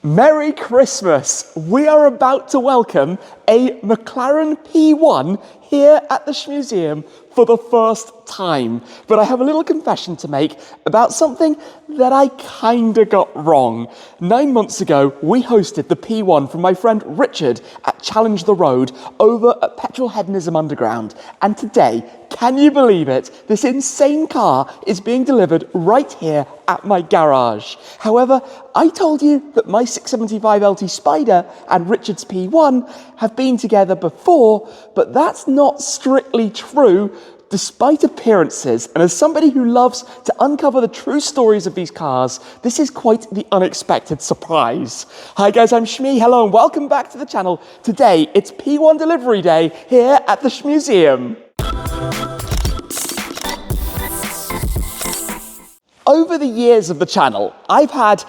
Merry Christmas! We are about to welcome a McLaren P1 here at the Shmuseum for the first time. But I have a little confession to make about something that I kinda got wrong. 9 months ago, we hosted the P1 from my friend Richard at Challenge the Road over at Petrol Hedonism Underground. And today, can you believe it? This insane car is being delivered right here at my garage. However, I told you that my 675 LT Spider and Richard's P1 have been together before, but that's not strictly true, despite appearances. And as somebody who loves to uncover the true stories of these cars, this is quite the unexpected surprise. Hi guys, I'm Shmee. Hello and welcome back to the channel. Today, it's P1 delivery day here at the Shmuseum. Over the years of the channel, I've had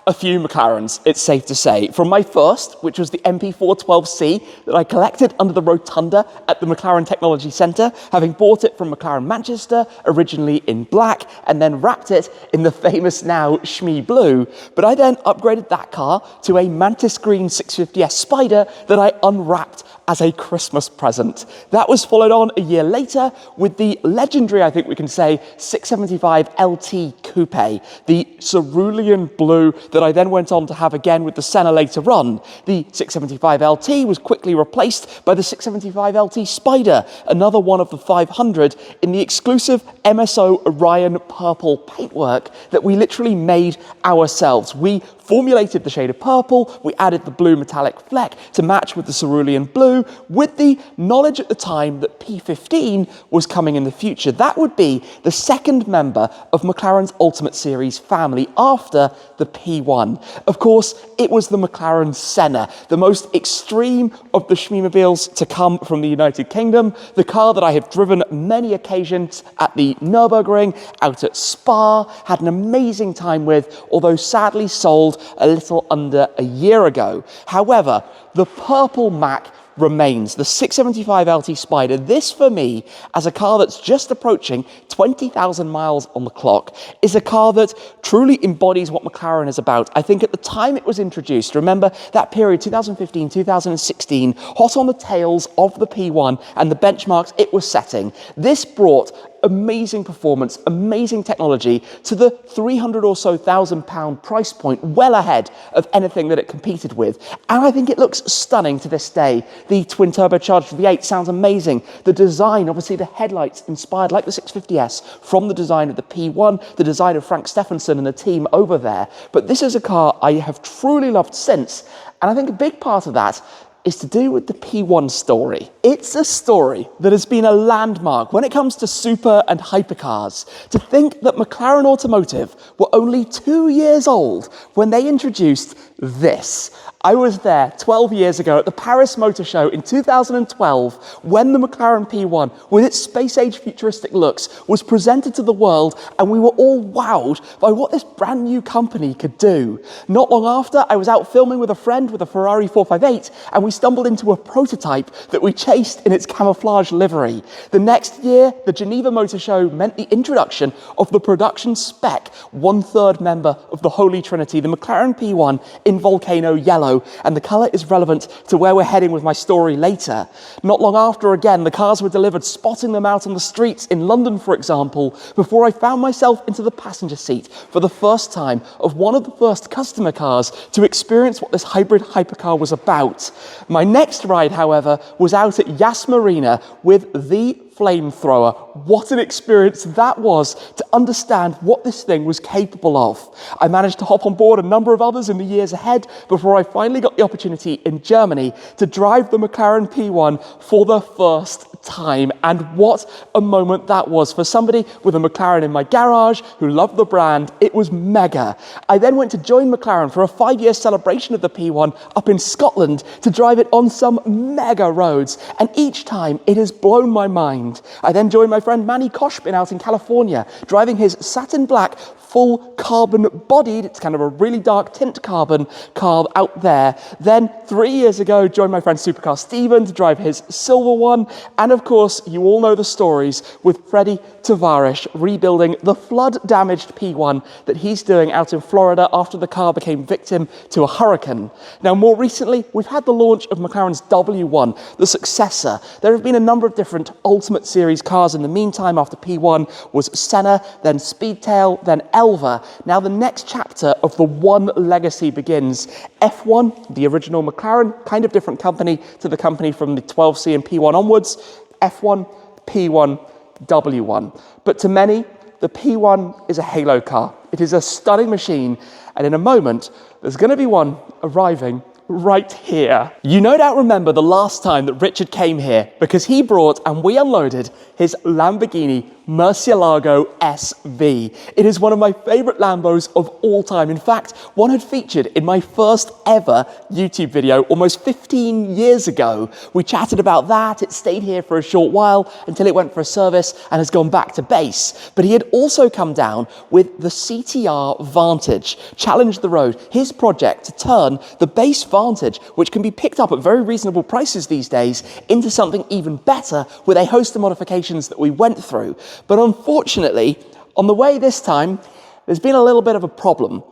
a few McLarens, it's safe to say. From my first, which was the MP412C that I collected under the rotunda at the McLaren Technology Centre, having bought it from McLaren Manchester, originally in black, and then wrapped it in the famous now Shmee Blue. But I then upgraded that car to a Mantis Green 650S Spider that I unwrapped as a Christmas present. That was followed on a year later with the legendary, I think we can say, 675 LT Coupe, the cerulean blue that I then went on to have again with the Senna later on. The 675 LT was quickly replaced by the 675 LT Spider, another one of the 500 in the exclusive MSO Orion purple paintwork that we literally made ourselves. We formulated the shade of purple, we added the blue metallic fleck to match with the cerulean blue, with the knowledge at the time that P15 was coming in the future. That would be the second member of McLaren's Ultimate Series family after the P1. Of course, it was the McLaren Senna, the most extreme of the Shmeemobiles to come from the United Kingdom, the car that I have driven many occasions at the Nürburgring, out at Spa, had an amazing time with, although sadly sold a little under a year ago. However, the purple Mac remains, the 675 LT Spider. This for me, as a car that's just approaching 20,000 miles on the clock, is a car that truly embodies what McLaren is about. I think at the time it was introduced, remember that period, 2015, 2016, hot on the tails of the P1 and the benchmarks it was setting. This brought amazing performance, amazing technology to the 300 or so £1,000 price point, well ahead of anything that it competed with. And I think it looks stunning to this day. The twin turbocharged V8 sounds amazing. The design, obviously the headlights inspired like the 650S from the design of the P1, the design of Frank Stephenson and the team over there. But this is a car I have truly loved since. And I think a big part of that is to do with the P1 story. It's a story that has been a landmark when it comes to super and hypercars. To think that McLaren Automotive were only 2 years old when they introduced this. I was there 12 years ago at the Paris Motor Show in 2012 when the McLaren P1, with its space-age futuristic looks, was presented to the world, and we were all wowed by what this brand new company could do. Not long after, I was out filming with a friend with a Ferrari 458, and we stumbled into a prototype that we chased in its camouflage livery. The next year, the Geneva Motor Show meant the introduction of the production spec, 1/3 member of the Holy Trinity, the McLaren P1 in volcano yellow, and the colour is relevant to where we're heading with my story later. Not long after, again, the cars were delivered, spotting them out on the streets in London, for example, before I found myself into the passenger seat for the first time of one of the first customer cars to experience what this hybrid hypercar was about. My next ride, however, was out at Yas Marina with the flamethrower. What an experience that was to understand what this thing was capable of. I managed to hop on board a number of others in the years ahead before I finally got the opportunity in Germany to drive the McLaren P1 for the first time. And what a moment that was for somebody with a McLaren in my garage who loved the brand. It was mega. I then went to join McLaren for a 5-year celebration of the P1 up in Scotland to drive it on some mega roads. And each time it has blown my mind. I then joined my friend Manny Koshbin out in California, driving his satin black full carbon bodied, it's kind of a really dark tint carbon car out there. Then 3 years ago, joined my friend Supercar Steven to drive his silver one. And of course, you all know the stories with Freddie Tavares rebuilding the flood-damaged P1 that he's doing out in Florida after the car became victim to a hurricane. Now, more recently, we've had the launch of McLaren's W1, the successor. There have been a number of different Ultimate Series cars in the meantime. After P1 was Senna, then Speedtail, then Elva. Now the next chapter of the One legacy begins. F1, the original McLaren, kind of different company to the company from the 12C and P1 onwards. F1, P1, W1. But to many, the P1 is a halo car. It is a stunning machine, and in a moment, there's going to be one arriving right here. You no doubt remember the last time that Richard came here because he brought and we unloaded his Lamborghini Murcielago SV. It is one of my favorite Lambos of all time. In fact, one had featured in my first ever YouTube video almost 15 years ago. We chatted about that. It stayed here for a short while until it went for a service and has gone back to base. But he had also come down with the CTR Vantage, challenged the road, his project to turn the base Vantage, which can be picked up at very reasonable prices these days, into something even better with a host of modifications that we went through. But unfortunately, on the way this time, there's been a little bit of a problem.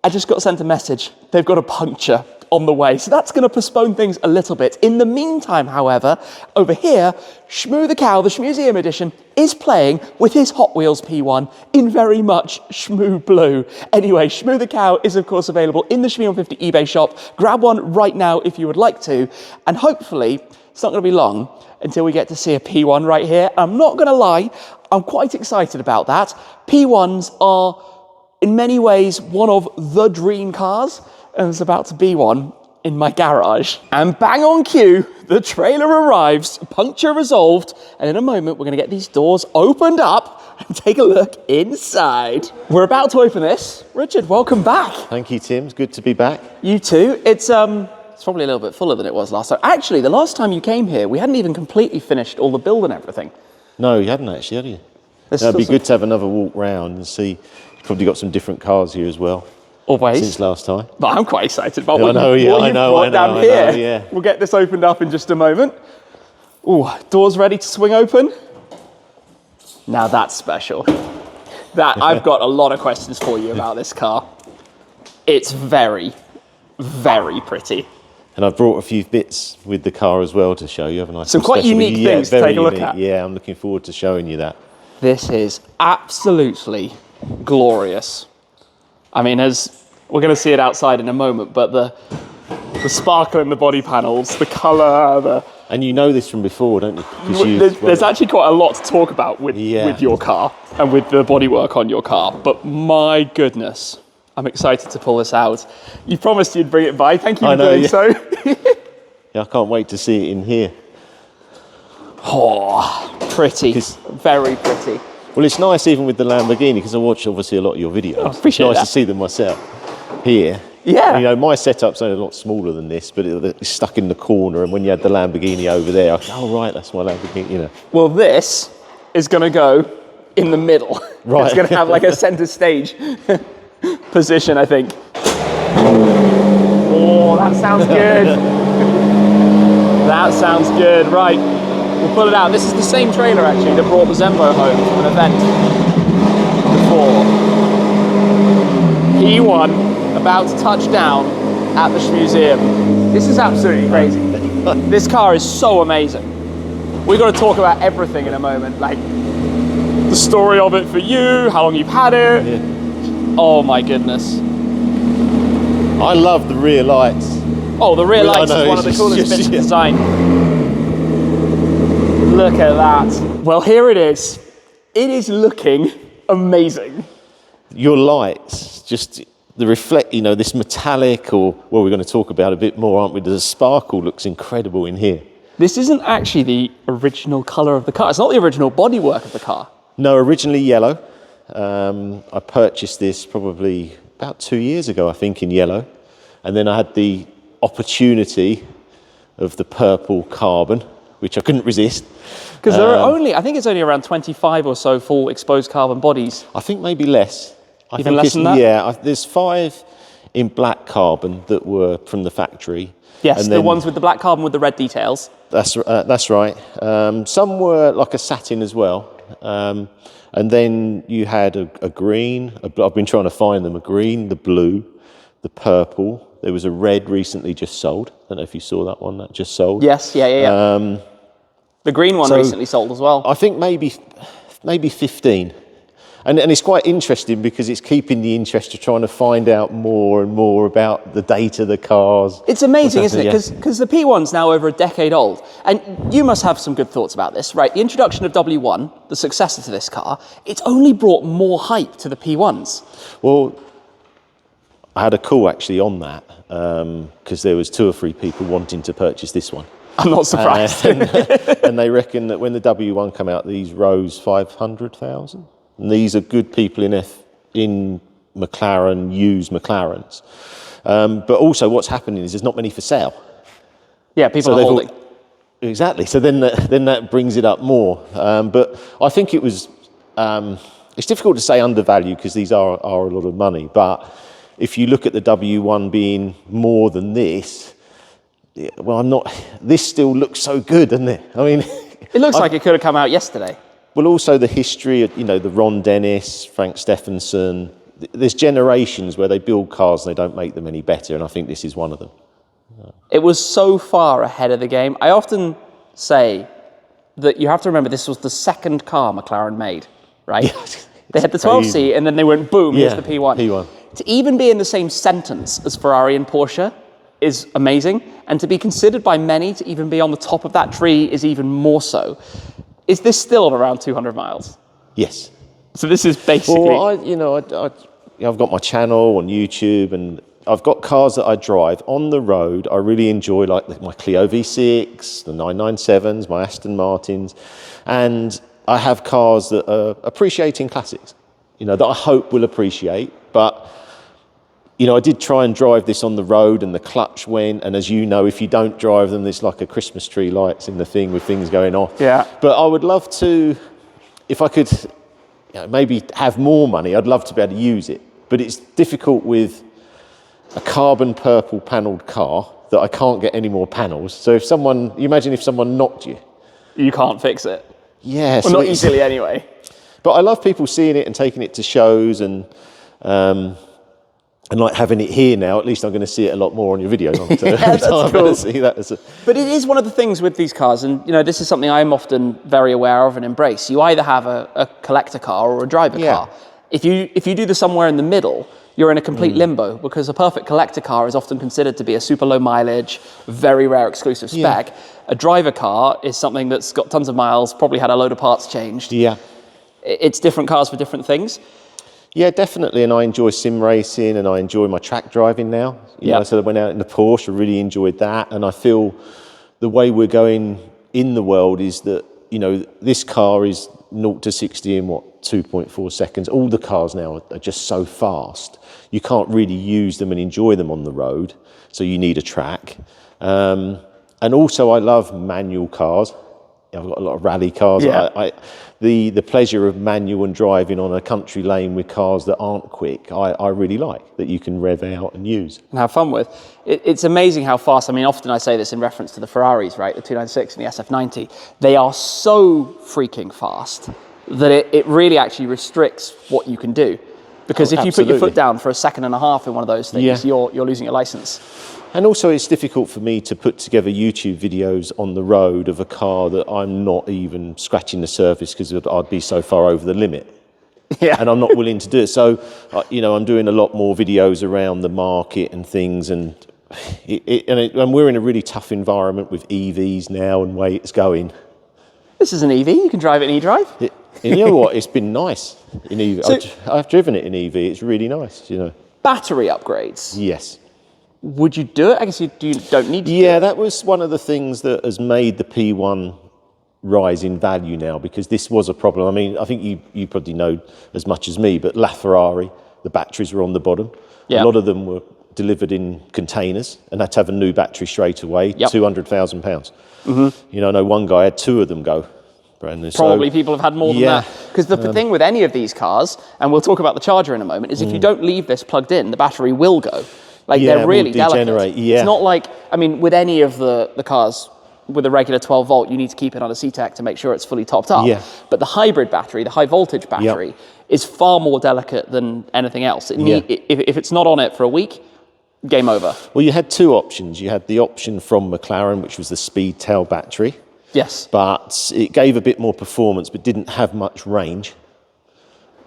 I just got sent a message. They've got a puncture on the way. So that's going to postpone things a little bit. In the meantime, however, over here, Shmoo the Cow, the Shmuseum edition, is playing with his Hot Wheels P1 in very much Shmoo blue. Anyway, Shmoo the Cow is of course available in the Shmoo 150 eBay shop. Grab one right now if you would like to. And hopefully, it's not going to be long until we get to see a P1 right here. I'm not going to lie, I'm quite excited about that. P1s are, in many ways, one of the dream cars, and there's about to be one in my garage. And bang on cue, the trailer arrives, puncture resolved, and in a moment we're going to get these doors opened up and take a look inside. We're about to open this. Richard, welcome back. Thank you, Tim. It's good to be back. You too. It's probably a little bit fuller than it was last time. Actually, the last time you came here, we hadn't even completely finished all the build and everything. No, you hadn't actually, had you? It'd be good to have another walk round and see. You've probably got some different cars here as well. Always. Since last time. But I'm quite excited about what you've brought down here. Yeah. We'll get this opened up in just a moment. Ooh, doors ready to swing open. Now that's special. I've got a lot of questions for you about this car. It's very, very pretty. And I've brought a few bits with the car as well to show you, haven't I? Some quite unique things to take a look at. Yeah, I'm looking forward to showing you that. This is absolutely glorious. I mean, as we're going to see it outside in a moment, but the sparkle in the body panels, the colour, And you know this from before, don't you? There's actually quite a lot to talk about with your car and with the bodywork on your car, but my goodness, I'm excited to pull this out. You promised you'd bring it by. Thank you for doing so. Yeah, I can't wait to see it in here. Oh, pretty. Very pretty. Well, it's nice even with the Lamborghini, because I watch obviously a lot of your videos. I appreciate It's nice that. to see them myself here. Yeah. You know, my setup's only a lot smaller than this, but it's stuck in the corner, and when you had the Lamborghini over there, I go, oh, right, that's my Lamborghini, you know. Well, this is going to go in the middle. Right. It's going to have like a centre stage position, I think. Oh, that sounds good. That sounds good. Right, we'll pull it out. This is the same trailer, actually, that brought the Zembo home from an event before. P1 about to touch down at the Shmuseum. This is absolutely crazy. This car is so amazing. We've got to talk about everything in a moment, like the story of it for you, how long you've had it. Yeah. Oh my goodness. I love the rear lights. Oh, the rear lights is one of the coolest bits of design. Look at that. Well, here it is. It is looking amazing. Your lights, just the reflect, you know, this metallic, or, well, we're going to talk about a bit more, aren't we? The sparkle looks incredible in here. This isn't actually the original colour of the car. It's not the original bodywork of the car. No, originally yellow. I purchased this probably about 2 years ago, I think, in yellow. And then I had the opportunity of the purple carbon, which I couldn't resist. Because there are only, I think it's only around 25 or so full exposed carbon bodies. I think maybe less. Even less than that? Yeah, there's 5 in black carbon that were from the factory. Yes, the ones with the black carbon with the red details. That's right. Some were like a satin as well. And then you had a green. I've been trying to find them. A green, the blue, the purple. There was a red recently just sold. I don't know if you saw that one that just sold. Yes, yeah. The green one recently sold as well. I think maybe 15. And it's quite interesting because it's keeping the interest of trying to find out more and more about the data of the cars. It's amazing, isn't it? Because the P1's now over a decade old. And you must have some good thoughts about this, right? The introduction of W1, the successor to this car, it's only brought more hype to the P1s. Well, I had a call actually on that because there was 2 or 3 people wanting to purchase this one. I'm not surprised. And they reckon that when the W1 come out, these rose 500,000. And these are good people in McLaren, use McLarens. But also what's happening is there's not many for sale. Yeah, people are holding. Exactly. So then that brings it up more. But I think it was, it's difficult to say undervalued because these are a lot of money. But if you look at the W1 being more than this, well, this still looks so good, doesn't it? I mean, it looks like it could have come out yesterday. Well, also the history of, the Ron Dennis, Frank Stephenson. There's generations where they build cars and they don't make them any better, and I think this is one of them. It was so far ahead of the game. I often say that you have to remember this was the second car McLaren made, right? They had the 12C and then they went, boom, here's the P1. P1. To even be in the same sentence as Ferrari and Porsche is amazing, and to be considered by many to even be on the top of that tree is even more so. Is this still on around 200 miles? Yes. So this is basically... Well, I've got my channel on YouTube and I've got cars that I drive on the road. I really enjoy like my Clio V6, the 997s, my Aston Martins. And I have cars that are appreciating classics, that I hope will appreciate. But, I did try and drive this on the road and the clutch went. And as you know, if you don't drive them, there's like a Christmas tree lights in the thing with things going off. Yeah. But I would love to, if I could maybe have more money, I'd love to be able to use it. But it's difficult with a carbon purple panelled car that I can't get any more panels. So imagine if someone knocked you. You can't fix it. Yes. Well, not easily anyway. But I love people seeing it and taking it to shows and like having it here now. At least I'm going to see it a lot more on your videos. That's cool. See that But it is one of the things with these cars, and this is something I'm often very aware of and embrace. You either have a collector car or a driver car. If you do the somewhere in the middle, you're in a complete limbo, because a perfect collector car is often considered to be a super low mileage, very rare exclusive spec. Yeah. A driver car is something that's got tons of miles, probably had a load of parts changed. Yeah. It's different cars for different things. Yeah, definitely. And I enjoy sim racing and I enjoy my track driving now. So I went out in the Porsche, I really enjoyed that. And I feel the way we're going in the world is that, this car is 0 to 60 in 2.4 seconds. All the cars now are just so fast. You can't really use them and enjoy them on the road. So you need a track. And also I love manual cars. I've got a lot of rally cars. Yeah. The pleasure of manual and driving on a country lane with cars that aren't quick, I really like, that you can rev out and use. And have fun with. It's amazing how fast, often I say this in reference to the Ferraris, right? The 296 and the SF90. They are so freaking fast that it really actually restricts what you can do. Because if you put your foot down for a second and a half in one of those things, you're losing your license. And also it's difficult for me to put together YouTube videos on the road of a car that I'm not even scratching the surface because I'd be so far over the limit. Yeah. And I'm not willing to do it. So, I'm doing a lot more videos around the market and things. And we're in a really tough environment with EVs now and way it's going. This is an EV. You can drive it in e-drive. You know what? It's been nice in EV. So, I've driven it in EV. It's really nice, Battery upgrades. Yes. Would you do it? I guess you don't need to. Yeah, that was one of the things that has made the P1 rise in value now, because this was a problem. I think you probably know as much as me, but LaFerrari, the batteries were on the bottom. Yeah. A lot of them were delivered in containers and had to have a new battery straight away, £200,000. Mm-hmm. I know one guy had 2 of them go. Probably people have had more than that. Because the thing with any of these cars, and we'll talk about the charger in a moment, is if you don't leave this plugged in, the battery will go. They're really delicate. Yeah. It's not like, with any of the cars with a regular 12 volt, you need to keep it on a C-Tech to make sure it's fully topped up. Yeah. But the hybrid battery, the high voltage battery, is far more delicate than anything else. If it's not on it for a week, game over. Well, you had two options. You had the option from McLaren, which was the speed tail battery. Yes. But it gave a bit more performance, but didn't have much range.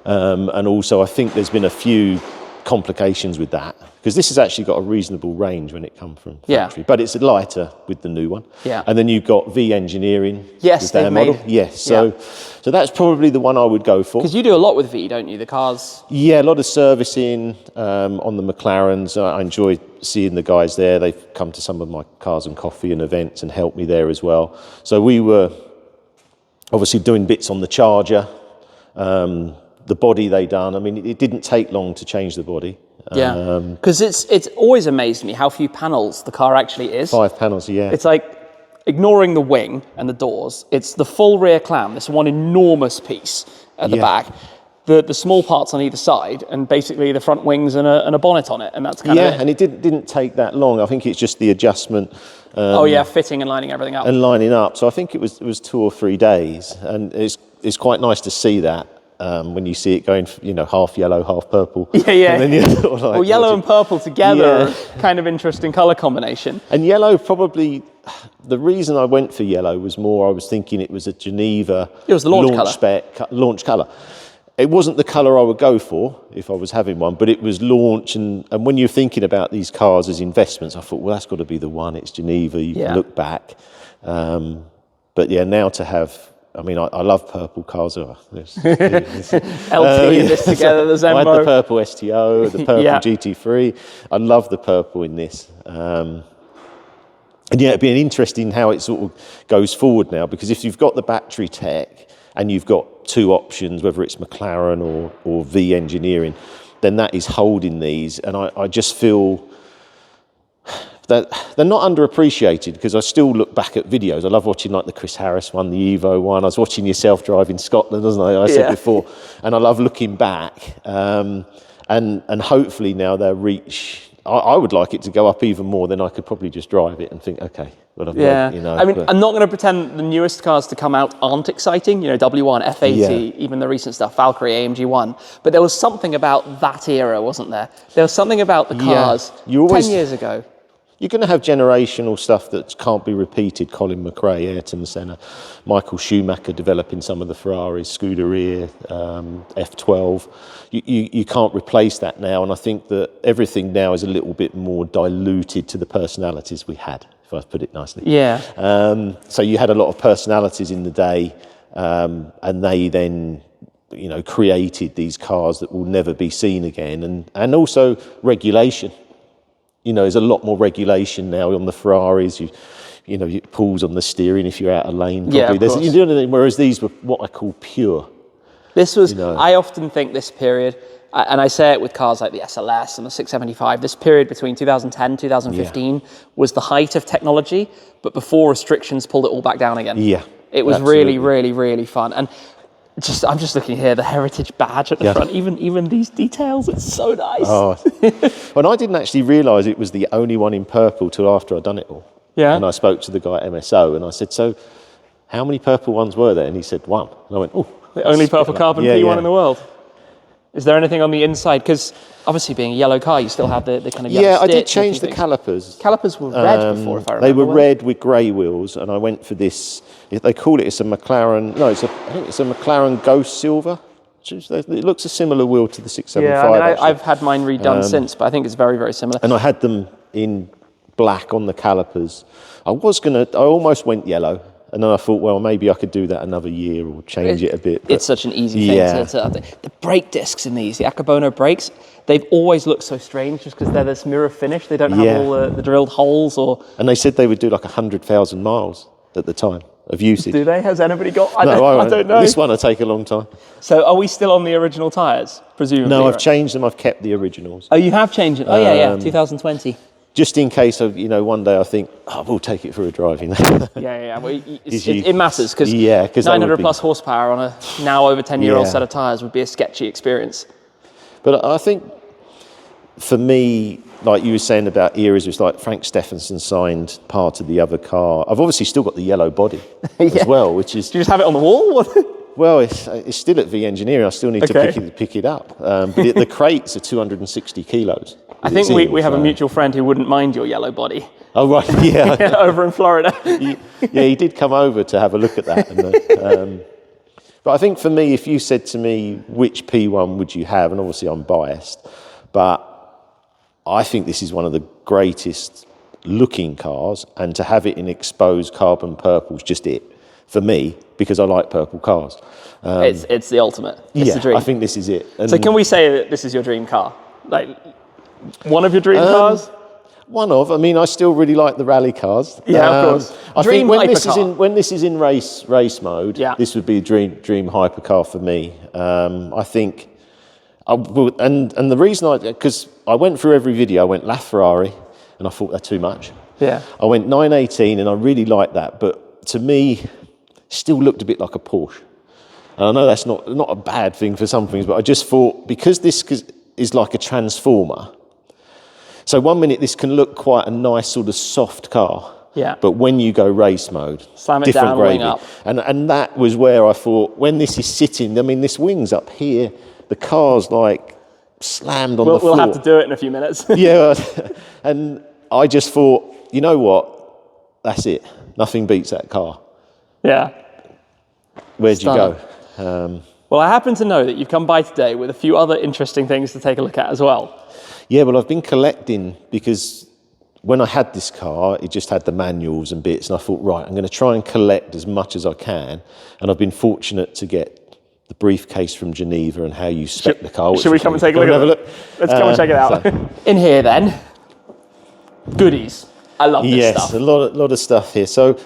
And also, I think there's been a few complications with that, because this has actually got a reasonable range when it comes from factory, but it's lighter with the new one. Yeah. And then you've got V Engineering. Yes, they've model. Yes. So that's probably the one I would go for. Because you do a lot with V, don't you? The cars. Yeah, a lot of servicing on the McLarens. I enjoy seeing the guys there. They've come to some of my Cars and Coffee and events and helped me there as well. So we were obviously doing bits on the Charger. The body they done. I mean, it didn't take long to change the body. Yeah, because it's always amazed me how few panels the car actually is. 5 panels, yeah. It's like, ignoring the wing and the doors, it's the full rear clam, this one enormous piece at the back, the small parts on either side, and basically the front wings and a bonnet on it, and that's kind of it. Yeah, and it didn't take that long. I think it's just the adjustment. Fitting and lining everything up. And lining up. So I think it was 2 or 3 days, and it's quite nice to see that. When you see it going, half yellow, half purple. Yeah. And then you're sort of like, well, yellow and purple together, kind of interesting colour combination. And yellow, probably, the reason I went for yellow was more, I was thinking it was a Geneva. It was the launch colour. Spec, launch colour. It wasn't the colour I would go for if I was having one, but it was launch. And when you're thinking about these cars as investments, I thought, well, that's got to be the one. It's Geneva. You can look back. But yeah, now to have... I mean, I love purple cars. LT and this together, the Zenbo. I had the purple STO, the purple GT3. I love the purple in this. And yeah, it'd be interesting how it sort of goes forward now, because if you've got the battery tech and you've got 2 options, whether it's McLaren or V Engineering, then that is holding these. And I just feel... that they're not underappreciated, because I still look back at videos. I love watching like the Chris Harris one, the Evo one. I was watching yourself drive in Scotland, wasn't I? I said before, and I love looking back. And hopefully now they'll reach. I would like it to go up even more. Then I could probably just drive it and think, okay, well, I mean, I'm not going to pretend the newest cars to come out aren't exciting. W1, F80, even the recent stuff, Valkyrie, AMG 1. But there was something about that era, wasn't there? There was something about the cars 10 years ago. You're going to have generational stuff that can't be repeated. Colin McRae, Ayrton Senna, Michael Schumacher developing some of the Ferraris, Scuderia, F12. You can't replace that now, and I think that everything now is a little bit more diluted to the personalities we had, if I put it nicely. Yeah. So you had a lot of personalities in the day, and they then... created these cars that will never be seen again, and also regulation. There's a lot more regulation now on the Ferraris. You pulls on the steering if you're out of lane. Probably. Yeah, whereas these were what I call pure. This was, I often think this period, and I say it with cars like the SLS and the 675, this period between 2010, 2015 was the height of technology, but before restrictions pulled it all back down again. Yeah. It was really, really, really fun. And I'm just looking here, the heritage badge at the front, even these details, it's so nice. Oh. Well, I didn't actually realise it was the only one in purple till after I'd done it all. Yeah. And I spoke to the guy at MSO and I said, so how many purple ones were there? And he said, 1. And I went, oh. The only purple carbon P1 in the world. Is there anything on the inside? Because obviously being a yellow car, you still have the kind of yellow Yeah, I did change the calipers. Calipers were red before, if I remember. They were red with grey wheels, and I went for this. They call it, it's a McLaren. No, I think it's a McLaren Ghost Silver. It looks a similar wheel to the 675. Yeah, I've had mine redone since, but I think it's very, very similar. And I had them in black on the calipers. I almost went yellow. And then I thought, well, maybe I could do that another year or change it a bit. It's such an easy thing the brake discs in these, the Akabono brakes, they've always looked so strange just because they're this mirror finish. They don't have all the drilled holes And they said they would do like 100,000 miles at the time of usage. Do they? Has anybody got? I don't know. This one will take a long time. So are we still on the original tyres, presumably? No, I've changed them. I've kept the originals. Oh, you have changed it? Oh, yeah, 2020. Just in case of, one day I think, we'll take it for a drive. Well, it matters because 900 plus horsepower on a now over 10-year-old set of tyres would be a sketchy experience. But I think for me, like you were saying about eras, it was like Frank Stephenson signed part of the other car. I've obviously still got the yellow body as well, which is... Do you just have it on the wall? Well, it's still at V Engineering. I still need to pick it up. But the crates are 260 kilos. I think we have a mutual friend who wouldn't mind your yellow body. Oh, right, yeah. Over in Florida. He did come over to have a look at that. But I think for me, if you said to me, which P1 would you have? And obviously I'm biased, but I think this is one of the greatest looking cars, and to have it in exposed carbon purple is just it for me, because I like purple cars. It's the ultimate. It's the dream. I think this is it. And so can we say that this is your dream car? Like, one of your dream cars? One of. I mean, I still really like the rally cars. Yeah, of course. I Dream think when this is in race mode, yeah, this would be a dream hypercar for me. I think, and the reason because I went through every video. I went LaFerrari, and I thought they're too much. Yeah. I went 918, and I really liked that, but to me, still looked a bit like a Porsche. And I know that's not a bad thing for some things, but I just thought, because this is like a transformer. So 1 minute this can look quite a nice sort of soft car. Yeah. But when you go race mode, slam it different down, gravy. wing up. And that was where I thought, when this is sitting, I mean, this wing's up here, the car's like slammed on the floor. We'll have to do it in a few minutes. Yeah. And I just thought, you know what? That's it. Nothing beats that car. Yeah. Where'd you go? Well, I happen to know that you've come by today with a few other interesting things to take a look at as well. Yeah, well, I've been collecting, because when I had this car, it just had the manuals and bits, and I thought, right, I'm going to try and collect as much as I can. And I've been fortunate to get the briefcase from Geneva and how you spec the car. Should we come and take a look at it? Let's come and check it out. In here, then, goodies. I love this stuff. Yes, a lot of stuff here. So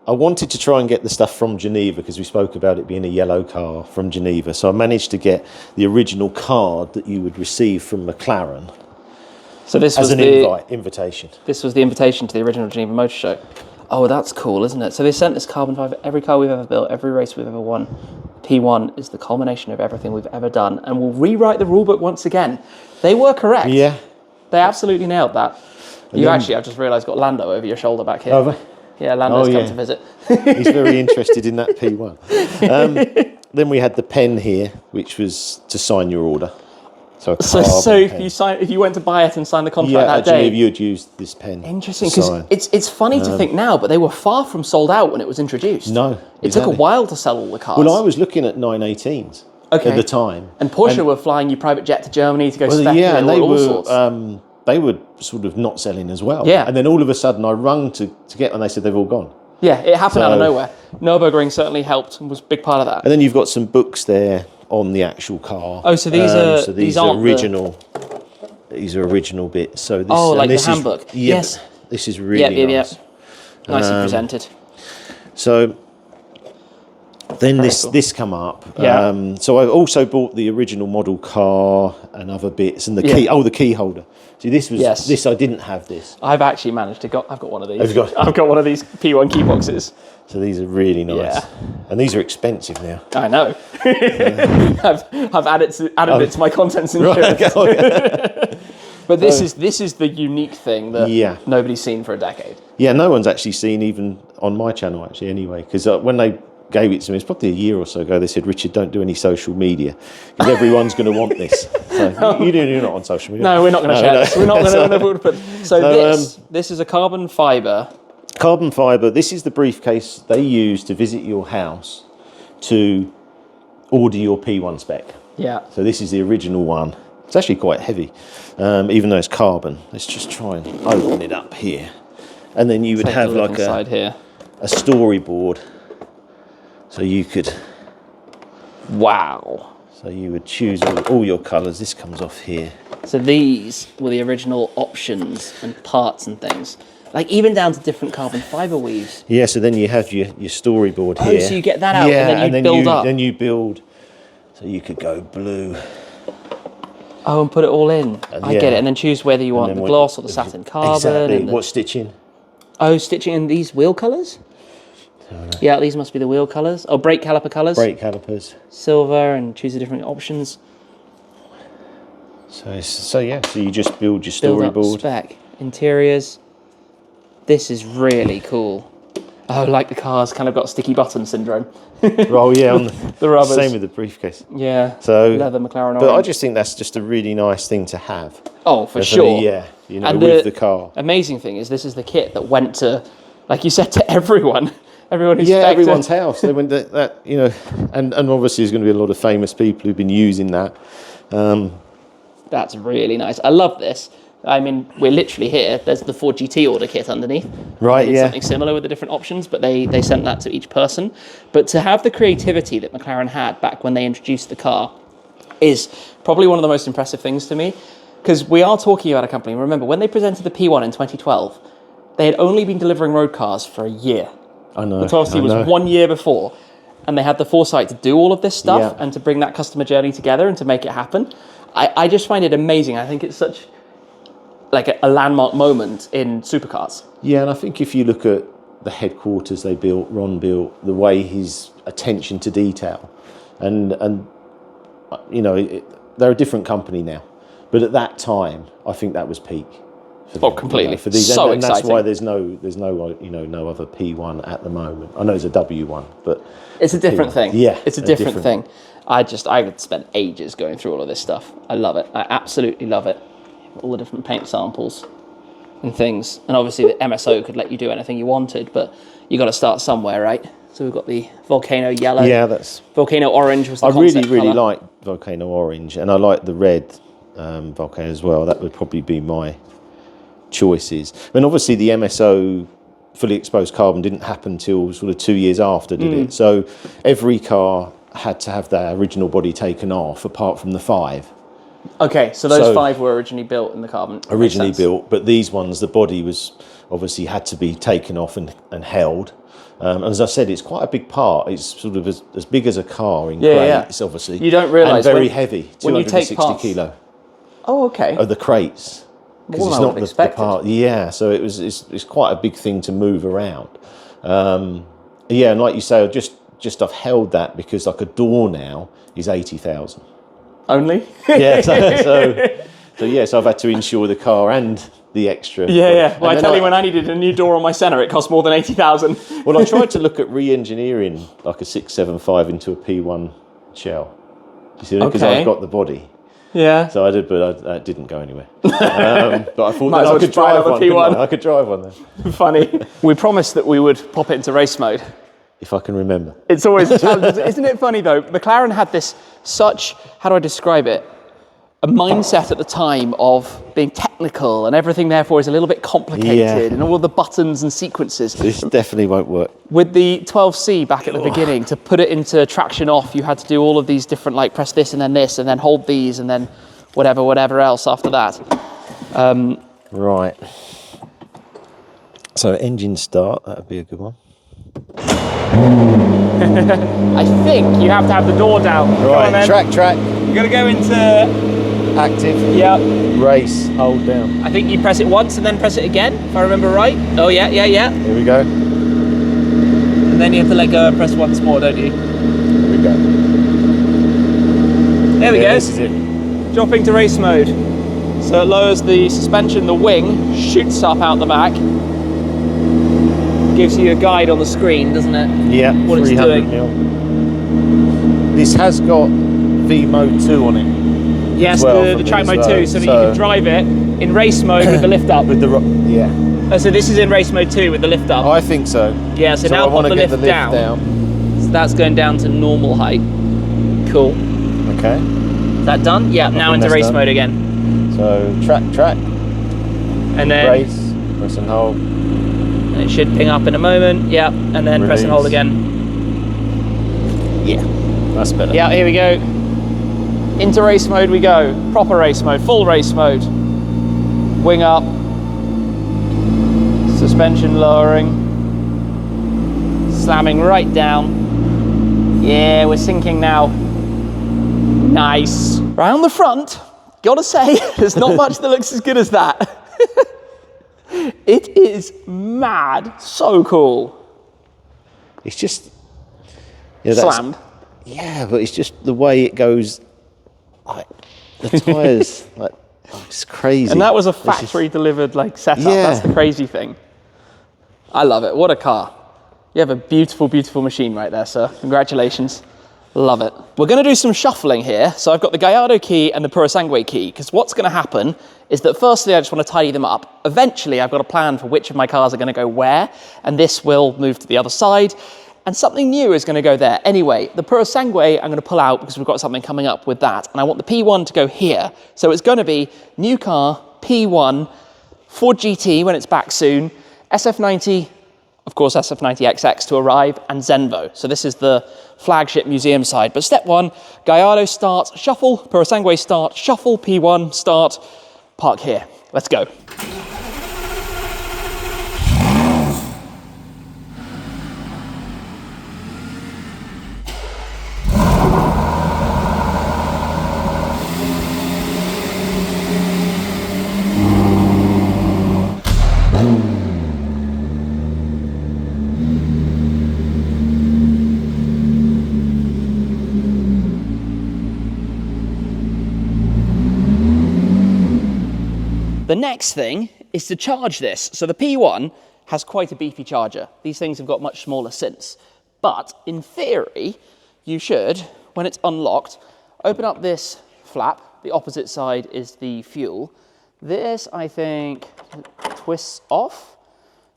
I wanted to try and get the stuff from Geneva, because we spoke about it being a yellow car from Geneva. So I managed to get the original card that you would receive from McLaren. So this was an invitation. This was the invitation to the original Geneva Motor Show. Oh, that's cool, isn't it? So they sent this carbon fibre, every car we've ever built, every race we've ever won. P1 is the culmination of everything we've ever done, and we'll rewrite the rulebook once again. They were correct. Yeah. They absolutely nailed that. I've just realised, got Lando over your shoulder back here. Oh, yeah, Lando's come to visit. He's very interested in that P1. Then we had the pen here, which was to sign your order. So if you went to buy it and sign the contract that day, you'd use this pen. Interesting, because it's funny to think now, but they were far from sold out when it was introduced. No, it took a while to sell all the cars. Well, I was looking at 918s at the time, and Porsche were flying you private jet to Germany to go spec and all sorts. They were sort of not selling as well. Yeah, and then all of a sudden I rung to get, and they said they've all gone. Yeah, it happened out of nowhere. Nürburgring certainly helped and was a big part of that. And then you've got some books there on the actual car. Oh, so these are original. These are original bits. So this, like the handbook. Yes, this is really nice. Nicely presented. So then this come up. Yeah. So I also bought the original model car and other bits, and the key. Oh, the key holder. See, this was this. I didn't have this. I've actually managed to I've got one of these. Have you got? I've got one of these P1 key boxes. So these are really nice. Yeah. And these are expensive now. I know. I've added it to my contents insurance. Right, But this is the unique thing that nobody's seen for a decade. Yeah, no one's actually seen, even on my channel actually anyway, because when they gave it to me, it's probably a year or so ago, they said, Richard, don't do any social media, because everyone's going to want this. So you're not on social media. No, we're not going to share this. We're not going to put. So this is a carbon fibre. Carbon fibre, this is the briefcase they use to visit your house to order your P1 spec. Yeah. So this is the original one. It's actually quite heavy, even though it's carbon. Let's just try and open it up here. And then you would have like a storyboard. So you could... Wow. So you would choose all your colours. This comes off here. So these were the original options and parts and things. Like even down to different carbon fibre weaves. Yeah, so then you have your storyboard here. Oh, so you get that out and then you build up. Then you build... So you could go blue. Oh, and put it all in. I get it. And then choose whether you want the gloss or the satin carbon. Exactly. What stitching? Oh, stitching in these wheel colours? Yeah, these must be the wheel colours. Oh, brake caliper colours. Brake calipers. Silver, and choose the different options. So yeah, so you just build your Build up storyboard. spec. Interiors. This is really cool. Oh, like the car's kind of got sticky button syndrome. Oh yeah, on The rubbers. same with the briefcase. Yeah. So leather McLaren But I orange. just think that's just a really nice thing to have. Oh, for Definitely, sure. yeah, you know, And with the car. Amazing thing is this is the kit that went to, like you said, to everyone. Everyone who's Everyone's house. They went that you know, and obviously there's going to be a lot of famous people who've been using that. That's really nice. I love this. I mean, we're literally here. There's the Ford GT order kit underneath. Right, They did yeah. something similar with the different options, but they sent that to each person. But to have the creativity that McLaren had back when they introduced the car is probably one of the most impressive things to me. Because we are talking about a company. Remember, when they presented the P1 in 2012, they had only been delivering road cars for a year. I know. The 12C was 1 year before. And they had the foresight to do all of this stuff and to bring that customer journey together and to make it happen. I just find it amazing. I think it's such like a landmark moment in supercars. Yeah, and I think if you look at the headquarters they built, Ron built, the way his attention to detail, and you know, they're a different company now, but at that time, I think that was peak. Oh, completely. For these, So and that's exciting. why there's no you know, no other P1 at the moment. I know there's a W1, but It's a different P1. thing. Yeah, It's a different thing. I would spend ages going through all of this stuff. I love it. I absolutely love it. All the different paint samples and things. And obviously the MSO could let you do anything you wanted, but you got to start somewhere, right? So we've got the Volcano yellow. Yeah, that's. Volcano orange was the I concept really colour. like Volcano orange, and I like the red Volcano as well. That would probably be my choices. I mean, obviously the MSO fully exposed carbon didn't happen till sort of 2 years after, did it? So every car had to have their original body taken off, apart from the 5. Okay, so those 5 were originally built in the carbon. Originally built, but these ones, the body was obviously had to be taken off and held. And as I said, it's quite a big part. It's sort of as big as a car in crates, obviously. You don't realise and very heavy, when you take 260 parts. kilo Oh, okay. of the crates. Because More it's than I not would have the expected. part. Yeah, so it's quite a big thing to move around. Yeah, and like you say, just I've held that because like a door now is 80,000. Only? Yeah, so I've had to insure the car and the extra. Yeah. Well, And I then tell you, when I needed a new door on my Senna, it cost more than 80,000. Well, I tried to look at re-engineering like a 675 into a P1 shell. You see, because Okay. I've got the body. Yeah. So I did, but that didn't go anywhere. But I thought Might as that well I could just buy drive another one. couldn't P1. I could drive one then, Funny. We promised that we would pop it into race mode. if I can remember. It's always a challenge. Isn't it funny though? McLaren had this how do I describe it? A mindset at the time of being technical and everything therefore is a little bit complicated Yeah. and all of the buttons and sequences. This definitely won't work. With the 12C back at the beginning, to put it into traction off, you had to do all of these different, like press this and then hold these and then whatever else after that. Right. So engine start, that would be a good one. I think you have to have the door down. Come on, then. Track, You're gonna go into, active, yeah. race, hold down. I think you press it once and then press it again, if I remember right. Oh yeah. Here we go. And then you have to let go and press once more, don't you? Here we go. There we go. This is it. Dropping to race mode. So it lowers the suspension, the wing shoots up out the back. Gives you a guide on the screen, doesn't it? Yeah, What it's 300 doing. mil. This has got V Mode 2 on it. Yes, well the for me track as mode well. 2, so that you can drive it in race mode with the lift up. With the yeah, So this is in race mode 2 with the lift up. I think so. Yeah, so So now I pop want the to get lift, the lift down. So that's going down to normal height. Cool. Okay. Is that done? Yeah, now think into that's race done. mode again. So track, And then race, press and hold. and it should ping up in a moment. Yeah, and then press and hold Release. again. Yeah, that's better. Yeah, here we go. Into race mode we go. Proper race mode, full race mode. Wing up. Suspension lowering. Slamming right down. Yeah, we're sinking now. Nice. Round the front, gotta say, there's not much that looks as good as that. It is mad. So cool. It's just that's- Slammed. Yeah, but it's just the way it goes. Like, The tyres, like, oh, it's crazy. And that was a factory delivered like setup. Yeah. That's the crazy thing. I love it. What a car. You have a beautiful, beautiful machine right there, sir. Congratulations. Love it. We're going to do some shuffling here. So I've got the Gallardo key and the Purosangue key, because what's going to happen is that firstly, I just want to tidy them up. Eventually, I've got a plan for which of my cars are going to go where, and this will move to the other side, and something new is going to go there. Anyway, the Purosangue I'm going to pull out because we've got something coming up with that, and I want the P1 to go here. So it's going to be new car, P1, Ford GT when it's back soon, SF90, of course, SF90XX to arrive, and Zenvo. So this is the flagship museum side. But step one, Gallardo start, shuffle, Purosangue start, shuffle, P1 start, park here. Let's go. The next thing is to charge this. So the P1 has quite a beefy charger. These things have got much smaller since. But in theory, you should, when it's unlocked, open up this flap. The opposite side is the fuel. This, I think, twists off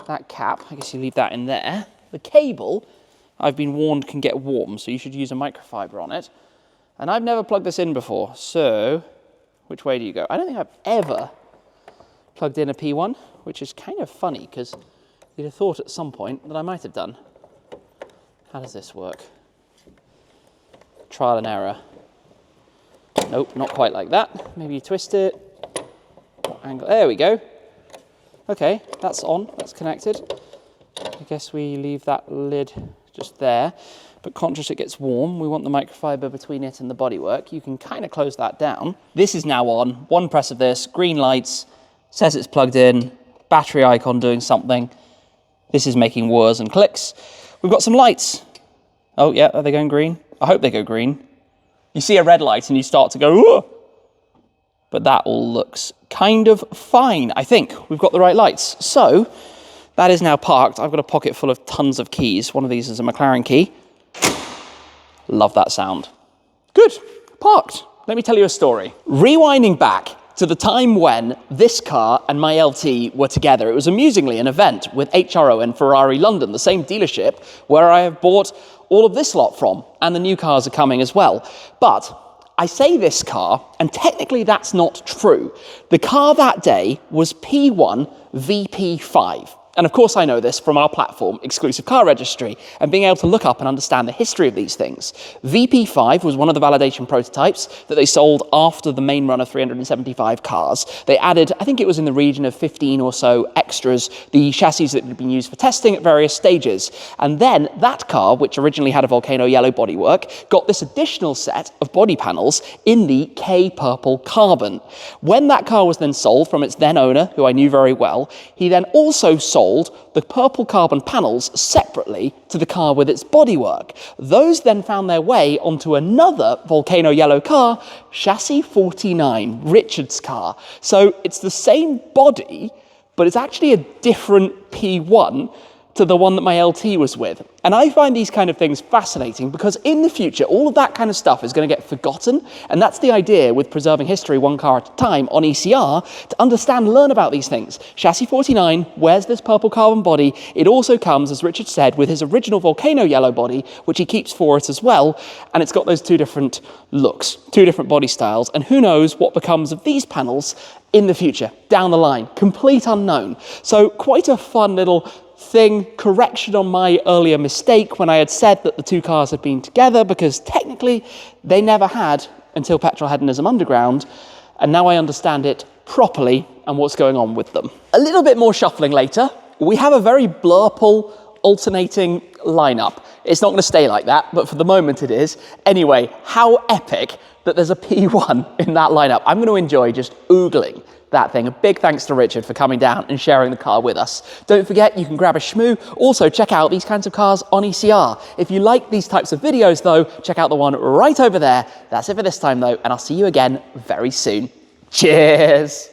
that cap. I guess you leave that in there. The cable, I've been warned, can get warm, so you should use a microfiber on it. And I've never plugged this in before, so which way do you go? I don't think I've ever plugged in a P1, which is kind of funny because you'd have thought at some point that I might have done. How does this work? Trial and error. Nope, not quite like that. Maybe you twist it. What angle? There we go. Okay, that's on, that's connected. I guess we leave that lid just there, but conscious it gets warm, we want the microfiber between it and the bodywork. You can kind of close that down. This is now on. One press of this, green lights, says it's plugged in, battery icon doing something. This is making whirs and clicks. We've got some lights. Oh yeah, are they going green? I hope they go green. You see a red light and you start to go, "Whoa!" But that all looks kind of fine, I think. We've got the right lights. So that is now parked. I've got a pocket full of tons of keys. One of these is a McLaren key. Love that sound. Good, parked. Let me tell you a story. Rewinding back to the time when this car and my LT were together. It was amusingly an event with HRO and Ferrari London, the same dealership where I have bought all of this lot from, and the new cars are coming as well. But I say this car, and technically that's not true. The car that day was P1 VP5. And of course I know this from our platform, Exclusive Car Registry, and being able to look up and understand the history of these things. VP5 was one of the validation prototypes that they sold after the main run of 375 cars. They added, I think it was in the region of 15 or so extras, the chassis that had been used for testing at various stages. And then that car, which originally had a volcano yellow bodywork, got this additional set of body panels in the K purple carbon. When that car was then sold from its then owner, who I knew very well, he then also sold the purple carbon panels separately to the car with its bodywork. Those then found their way onto another volcano yellow car, chassis 49, Richard's car. So it's the same body, but it's actually a different P1 to the one that my LT was with. And I find these kind of things fascinating because in the future, all of that kind of stuff is going to get forgotten. And that's the idea with preserving history one car at a time on ECR, to understand, learn about these things. Chassis 49, where's this purple carbon body? It also comes, as Richard said, with his original volcano yellow body, which he keeps for it as well. And it's got those two different looks, two different body styles. And who knows what becomes of these panels in the future, down the line, complete unknown. So quite a fun little thing, correction on my earlier mistake when I had said that the two cars had been together, because technically they never had until Petrolheadonism Underground, and now I understand it properly and what's going on with them. A little bit more shuffling later. We have a very blurple alternating lineup. It's not going to stay like that, but for the moment it is. Anyway, how epic that there's a P1 in that lineup. I'm going to enjoy just oogling that thing. A big thanks to Richard for coming down and sharing the car with us. Don't forget, you can grab a Shmoo. Also, check out these kinds of cars on ECR. If you like these types of videos, though, check out the one right over there. That's it for this time, though, and I'll see you again very soon. Cheers!